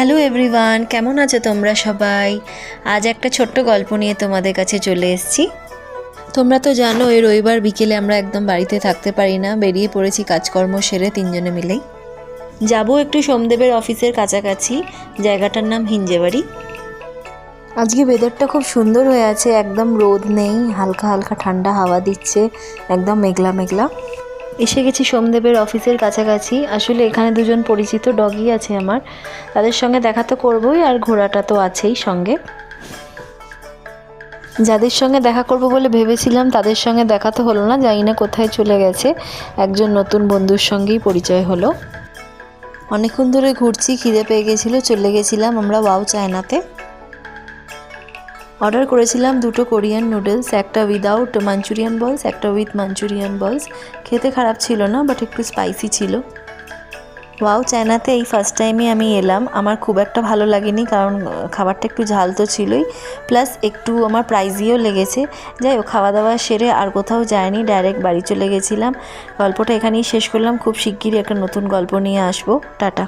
Hello everyone, কেমন আছো তোমরা সবাই? আজ একটা ছোট্ট গল্প নিয়ে তোমাদের কাছে চলে এসেছি। তোমরা তো জানো এই রবিবার বিকেলে আমরা একদম বাড়িতে থাকতে পারি না, বেরিয়ে পড়েছি কাজকর্ম সেরে তিনজনে মিলেই। যাবো একটু সোমদেবের অফিসের কাছাকাছি, জায়গাটার নাম হিঞ্জেবাড়ি। আজকে ওয়েদারটা খুব সুন্দর হয়ে আছে, একদম রোদ নেই, হালকা হালকা ঠান্ডা হাওয়া দিচ্ছে, একদম মেঘলা মেঘলা। এসে গেছি সোমদেবের অফিসের কাছাকাছি। আসলে এখানে দুজন পরিচিত ডগি আছে আমার, তাদের সঙ্গে দেখা তো করবোই, আর ঘোড়াটা তো আছেই সঙ্গে। যাদের সঙ্গে দেখা করব বলে ভেবেছিলাম তাদের সঙ্গে দেখা তো হলো না, জানি না কোথায় চলে গেছে। একজন নতুন বন্ধুর সঙ্গেই পরিচয় হলো। অনেকক্ষণ ধরে ঘুরছি, খিদে পেয়ে গেছিলো, চলে গেছিলাম আমরা ওয়াও চায়নাতে। অর্ডার করেছিলাম দুটো কোরিয়ান নুডলস, একটা উইদাউট মাঞ্চুরিয়ান বলস, একটা উইথ মাঞ্চুরিয়ান বলস। খেতে খারাপ ছিল না, বাট একটু স্পাইসি ছিল। ওয়াও চায়নাতে এই ফার্স্ট টাইমে আমি এলাম। আমার খুব একটা ভালো লাগেনি, কারণ খাবারটা একটু ঝাল তো ছিলই, প্লাস একটু আমার প্রাইজিও লেগেছে। যাই হোক, খাওয়া দাওয়া সেরে আর কোথাও যায়নি, ডাইরেক্ট বাড়ি চলে গেছিলাম। গল্পটা এখানেই শেষ করলাম। খুব শিগগিরই একটা নতুন গল্প নিয়ে আসবো। টাটা।